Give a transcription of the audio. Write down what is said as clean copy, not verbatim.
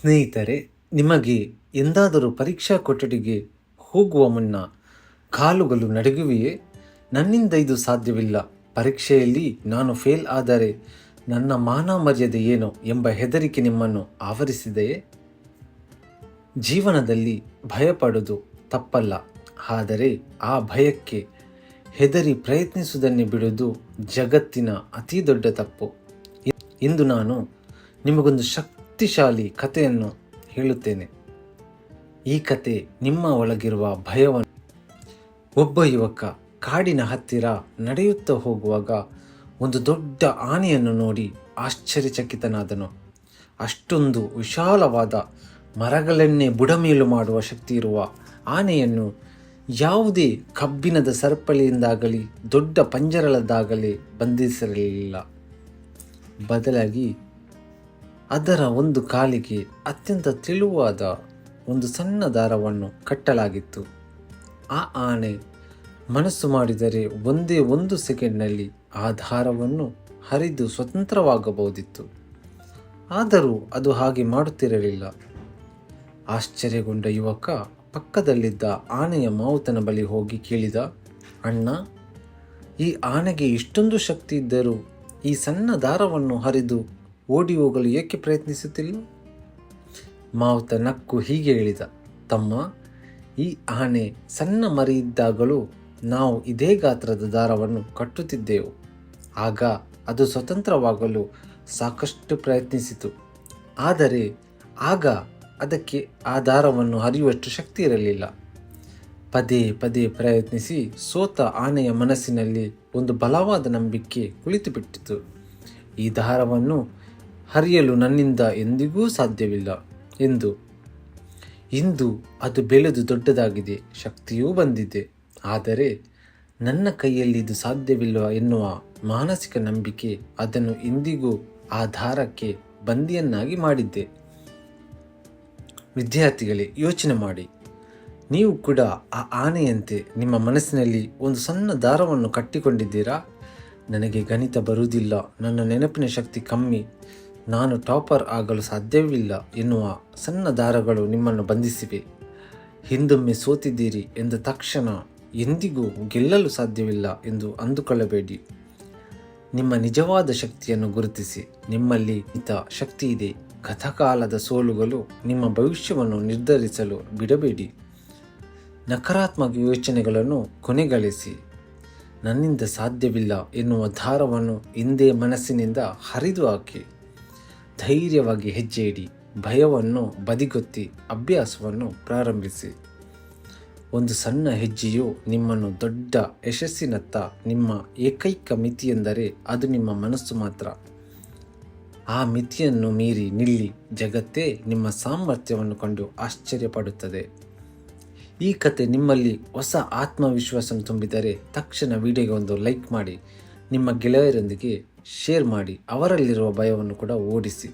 ಸ್ನೇಹಿತರೆ, ನಿಮಗೆ ಎಂದಾದರೂ ಪರೀಕ್ಷಾ ಕೊಠಡಿಗೆ ಹೋಗುವ ಮುನ್ನ ಕಾಲುಗಳು ನಡುಗುವೆಯೇ? ನನ್ನಿಂದ ಇದು ಸಾಧ್ಯವಿಲ್ಲ, ಪರೀಕ್ಷೆಯಲ್ಲಿ ನಾನು ಫೇಲ್ ಆದರೆ ನನ್ನ ಮಾನ ಮರ್ಯಾದೆ ಏನೋ ಎಂಬ ಹೆದರಿಕೆ ನಿಮ್ಮನ್ನು ಆವರಿಸಿದೆಯೇ? ಜೀವನದಲ್ಲಿ ಭಯಪಡುವುದು ತಪ್ಪಲ್ಲ, ಆದರೆ ಆ ಭಯಕ್ಕೆ ಹೆದರಿ ಪ್ರಯತ್ನಿಸುವುದನ್ನೇ ಬಿಡುವುದು ಜಗತ್ತಿನ ಅತಿ ದೊಡ್ಡ ತಪ್ಪು. ಇಂದು ನಾನು ನಿಮಗೊಂದು ಶಕ್ತಿಶಾಲಿ ಕಥೆಯನ್ನು ಹೇಳುತ್ತೇನೆ. ಈ ಕತೆ ನಿಮ್ಮ ಒಳಗಿರುವ ಭಯವನ್ನು. ಒಬ್ಬ ಯುವಕ ಕಾಡಿನ ಹತ್ತಿರ ನಡೆಯುತ್ತಾ ಹೋಗುವಾಗ ಒಂದು ದೊಡ್ಡ ಆನೆಯನ್ನು ನೋಡಿ ಆಶ್ಚರ್ಯಚಕಿತನಾದನು. ಅಷ್ಟೊಂದು ವಿಶಾಲವಾದ, ಮರಗಳನ್ನೇ ಬುಡಮೇಲು ಮಾಡುವ ಶಕ್ತಿ ಇರುವ ಆನೆಯನ್ನು ಯಾವುದೇ ಕಬ್ಬಿಣದ ಸರಪಳಿಯಿಂದಾಗಲಿ ದೊಡ್ಡ ಪಂಜರಳದಾಗಲಿ ಬಂಧಿಸಿರಲಿಲ್ಲ. ಬದಲಾಗಿ ಅದರ ಒಂದು ಕಾಲಿಗೆ ಅತ್ಯಂತ ತೆಳುವಾದ ಒಂದು ಸಣ್ಣ ದಾರವನ್ನು ಕಟ್ಟಲಾಗಿತ್ತು. ಆ ಆನೆ ಮನಸ್ಸು ಮಾಡಿದರೆ ಒಂದೇ ಒಂದು ಸೆಕೆಂಡ್ನಲ್ಲಿ ಆ ದಾರವನ್ನು ಹರಿದು ಸ್ವತಂತ್ರವಾಗಬಹುದಿತ್ತು. ಆದರೂ ಅದು ಹಾಗೆ ಮಾಡುತ್ತಿರಲಿಲ್ಲ. ಆಶ್ಚರ್ಯಗೊಂಡ ಯುವಕ ಪಕ್ಕದಲ್ಲಿದ್ದ ಆನೆಯ ಮಾವುತನ ಬಳಿ ಹೋಗಿ ಕೇಳಿದ, ಅಣ್ಣ, ಈ ಆನೆಗೆ ಇಷ್ಟೊಂದು ಶಕ್ತಿ ಇದ್ದರೂ ಈ ಸಣ್ಣ ದಾರವನ್ನು ಹರಿದು ಓಡಿ ಹೋಗಲು ಏಕೆ ಪ್ರಯತ್ನಿಸುತ್ತಿಲ್ಲ? ಮಾವುತ ನಕ್ಕು ಹೀಗೆ ಹೇಳಿದ, ತಮ್ಮ, ಈ ಆನೆ ಸಣ್ಣ ಮರಿಯಿದ್ದಾಗಲೂ ನಾವು ಇದೇ ಗಾತ್ರದ ದಾರವನ್ನು ಕಟ್ಟುತ್ತಿದ್ದೆವು. ಆಗ ಅದು ಸ್ವತಂತ್ರವಾಗಲು ಸಾಕಷ್ಟು ಪ್ರಯತ್ನಿಸಿತು. ಆದರೆ ಆಗ ಅದಕ್ಕೆ ಆ ದಾರವನ್ನು ಹರಿಯುವಷ್ಟು ಶಕ್ತಿ ಇರಲಿಲ್ಲ. ಪದೇ ಪದೇ ಪ್ರಯತ್ನಿಸಿ ಸೋತ ಆನೆಯ ಮನಸ್ಸಿನಲ್ಲಿ ಒಂದು ಬಲವಾದ ನಂಬಿಕೆ ಕುಳಿತುಬಿಟ್ಟಿತು. ಈ ದಾರವನ್ನು ಹರಿಯಲು ನನ್ನಿಂದ ಎಂದಿಗೂ ಸಾಧ್ಯವಿಲ್ಲ ಎಂದು. ಇಂದು ಅದು ಬೆಳೆದು ದೊಡ್ಡದಾಗಿದೆ, ಶಕ್ತಿಯೂ ಬಂದಿದೆ. ಆದರೆ ನನ್ನ ಕೈಯಲ್ಲಿ ಇದು ಸಾಧ್ಯವಿಲ್ಲ ಎನ್ನುವ ಮಾನಸಿಕ ನಂಬಿಕೆ ಅದನ್ನು ಇಂದಿಗೂ ಆ ದಾರಕ್ಕೆ ಬಂದಿಯನ್ನಾಗಿ ಮಾಡಿದ್ದೆ. ವಿದ್ಯಾರ್ಥಿಗಳೇ, ಯೋಚನೆ ಮಾಡಿ. ನೀವು ಕೂಡ ಆ ಆನೆಯಂತೆ ನಿಮ್ಮ ಮನಸ್ಸಿನಲ್ಲಿ ಒಂದು ಸಣ್ಣ ದಾರವನ್ನು ಕಟ್ಟಿಕೊಂಡಿದ್ದೀರಾ? ನನಗೆ ಗಣಿತ ಬರುವುದಿಲ್ಲ, ನನ್ನ ನೆನಪಿನ ಶಕ್ತಿ ಕಮ್ಮಿ, ನಾನು ಟಾಪರ್ ಆಗಲು ಸಾಧ್ಯವಿಲ್ಲ ಎನ್ನುವ ಸಣ್ಣ ದಾರಗಳು ನಿಮ್ಮನ್ನು ಬಂಧಿಸಿವೆ. ಹಿಂದೊಮ್ಮೆ ಸೋತಿದ್ದೀರಿ ಎಂದ ತಕ್ಷಣ ಎಂದಿಗೂ ಗೆಲ್ಲಲು ಸಾಧ್ಯವಿಲ್ಲ ಎಂದು ಅಂದುಕೊಳ್ಳಬೇಡಿ. ನಿಮ್ಮ ನಿಜವಾದ ಶಕ್ತಿಯನ್ನು ಗುರುತಿಸಿ. ನಿಮ್ಮಲ್ಲಿ ಇಂಥ ಶಕ್ತಿ ಇದೆ. ಗತಕಾಲದ ಸೋಲುಗಳು ನಿಮ್ಮ ಭವಿಷ್ಯವನ್ನು ನಿರ್ಧರಿಸಲು ಬಿಡಬೇಡಿ. ನಕಾರಾತ್ಮಕ ಯೋಚನೆಗಳನ್ನು ಕೊನೆಗಳಿಸಿ. ನನ್ನಿಂದ ಸಾಧ್ಯವಿಲ್ಲ ಎನ್ನುವ ದಾರವನ್ನು ಹಿಂದೆ ಮನಸ್ಸಿನಿಂದ ಹರಿದು ಹಾಕಿ ಧೈರ್ಯವಾಗಿ ಹೆಜ್ಜೆ ಇಡಿ. ಭಯವನ್ನು ಬದಿಗೊತ್ತಿ ಅಭ್ಯಾಸವನ್ನು ಪ್ರಾರಂಭಿಸಿ. ಒಂದು ಸಣ್ಣ ಹೆಜ್ಜೆಯು ನಿಮ್ಮನ್ನು ದೊಡ್ಡ ಯಶಸ್ಸಿನತ್ತ. ನಿಮ್ಮ ಏಕೈಕ ಮಿತಿಯೆಂದರೆ ಅದು ನಿಮ್ಮ ಮನಸ್ಸು ಮಾತ್ರ. ಆ ಮಿತಿಯನ್ನು ಮೀರಿ ನಿಲ್ಲಿ. ಜಗತ್ತೇ ನಿಮ್ಮ ಸಾಮರ್ಥ್ಯವನ್ನು ಕಂಡು ಆಶ್ಚರ್ಯಪಡುತ್ತದೆ. ಈ ಕತೆ ನಿಮ್ಮಲ್ಲಿ ಹೊಸ ಆತ್ಮವಿಶ್ವಾಸ ತುಂಬಿದರೆ ತಕ್ಷಣ ವಿಡಿಯೋಗೆ ಒಂದು ಲೈಕ್ ಮಾಡಿ, ನಿಮ್ಮ ಗೆಳೆಯರೊಂದಿಗೆ ಶೇರ್ ಮಾಡಿ, ಅವರಲ್ಲಿರುವ ಭಯವನ್ನು ಕೂಡ ಓಡಿಸಿ.